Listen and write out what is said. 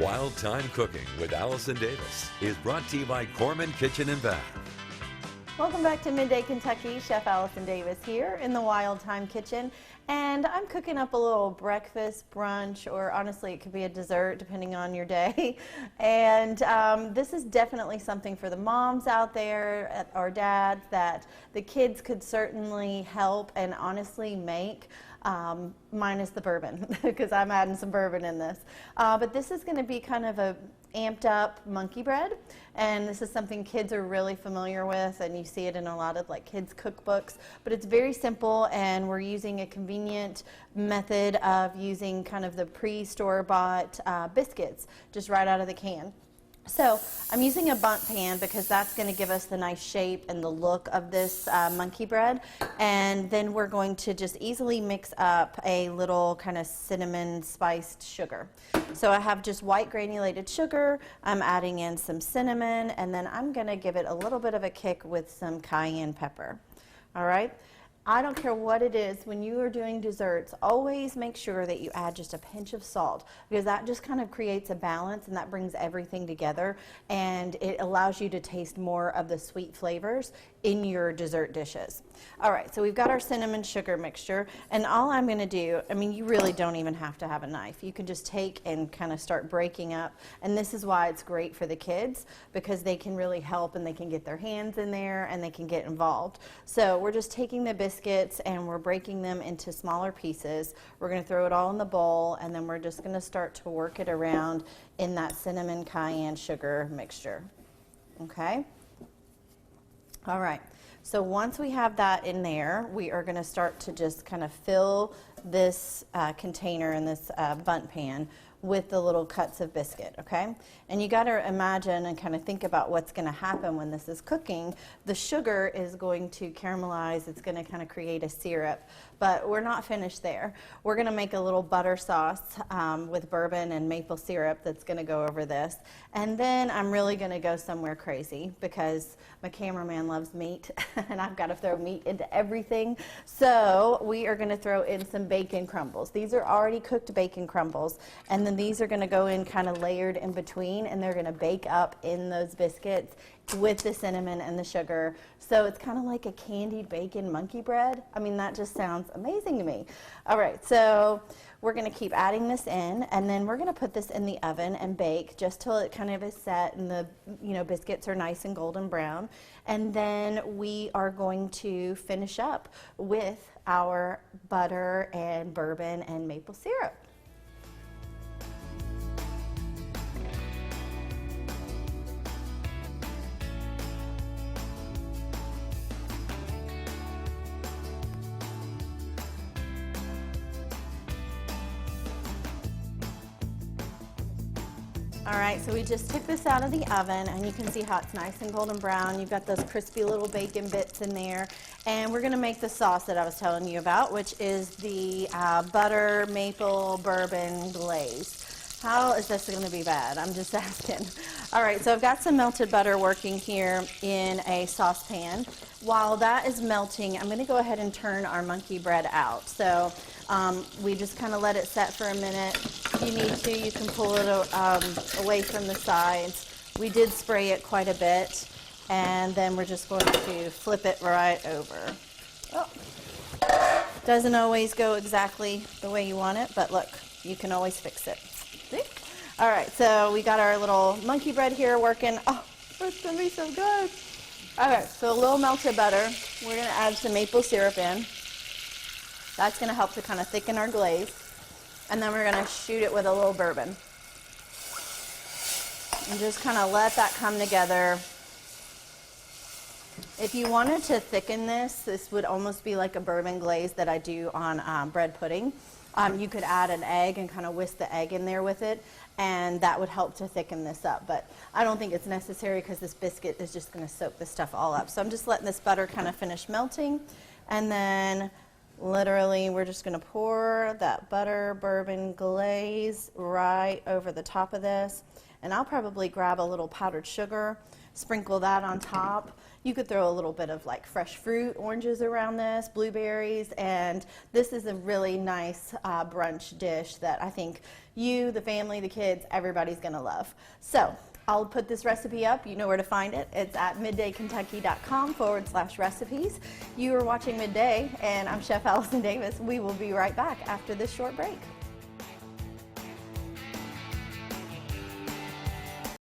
Wild Time Cooking with Allison Davis is brought to you by Corman Kitchen and Bath. Welcome back to Midday Kentucky. Chef Allison Davis here in the Wild Time Kitchen, and I'm cooking up a little breakfast, brunch, or honestly it could be a dessert depending on your day. And this is definitely something for the moms out there or dads that the kids could certainly help and honestly make. Minus the bourbon, because I'm adding some bourbon in this. But this is going to be kind of a amped up monkey bread, and this is something kids are really familiar with, and you see it in a lot of like kids cookbooks. But it's very simple, and we're using a convenient method of using kind of the pre-store-bought biscuits just right out of the can. So I'm using a bundt pan because that's going to give us the nice shape and the look of this monkey bread. And then we're going to just easily mix up a little kind of cinnamon spiced sugar. So I have just white granulated sugar. I'm adding in some cinnamon, and then I'm going to give it a little bit of a kick with some cayenne pepper. All right. I don't care what it is, when you are doing desserts, always make sure that you add just a pinch of salt, because that just kind of creates a balance and that brings everything together, and it allows you to taste more of the sweet flavors in your dessert dishes. All right, so we've got our cinnamon sugar mixture, and all I'm going to do, I mean, you really don't even have to have a knife. You can just take and kind of start breaking up, and this is why it's great for the kids, because they can really help and they can get their hands in there and they can get involved. So we're just taking the biscuits and we're breaking them into smaller pieces. We're going to throw it all in the bowl, and then we're just going to start to work it around in that cinnamon cayenne sugar mixture. Okay? All right. So once we have that in there, we are going to start to just kind of fill this container in this bundt pan with the little cuts of biscuit, okay? And you got to imagine and kind of think about what's going to happen when this is cooking. The sugar is going to caramelize. It's going to kind of create a syrup, but we're not finished there. We're going to make a little butter sauce with bourbon and maple syrup that's going to go over this. And then I'm really going to go somewhere crazy because my cameraman loves meat and I've got to throw meat into everything. So we are going to throw in some bacon crumbles. These are already cooked bacon crumbles, and then these are going to go in kind of layered in between, and they're going to bake up in those biscuits with the cinnamon and the sugar. So it's kind of like a candied bacon monkey bread. I mean, that just sounds amazing to me. All right, so we're going to keep adding this in, and then we're going to put this in the oven and bake just till it kind of is set and the biscuits are nice and golden brown. And then we are going to finish up with our butter and bourbon and maple syrup. All right, so we just took this out of the oven, and you can see how it's nice and golden brown. You've got those crispy little bacon bits in there. And we're going to make the sauce that I was telling you about, which is the butter maple bourbon glaze. How is this going to be bad? I'm just asking. All right, so I've got some melted butter working here in a saucepan. While that is melting, I'm going to go ahead and turn our monkey bread out. So we just kind of let it set for a minute. If you need to, you can pull it away from the sides. We did spray it quite a bit, and then we're just going to flip it right over. Oh. Doesn't always go exactly the way you want it, but look, you can always fix it. See? All right, so we got our little monkey bread here working. Oh, it's going to be so good. Okay, so a little melted butter. We're going to add some maple syrup in. That's going to help to kind of thicken our glaze. And then we're going to shoot it with a little bourbon. And just kind of let that come together. If you wanted to thicken this would almost be like a bourbon glaze that I do on bread pudding. You could add an egg and kind of whisk the egg in there with it, and that would help to thicken this up. But I don't think it's necessary because this biscuit is just going to soak this stuff all up. So I'm just letting this butter kind of finish melting, and then literally we're just going to pour that butter bourbon glaze right over the top of this. And I'll probably grab a little powdered sugar, sprinkle that on top. You could throw a little bit of like fresh fruit, oranges around this, blueberries, and this is a really nice brunch dish that I think you, the family, the kids, everybody's gonna love. So I'll put this recipe up. You know where to find it. It's at middaykentucky.com/recipes. You are watching Midday, and I'm Chef Allison Davis. We will be right back after this short break.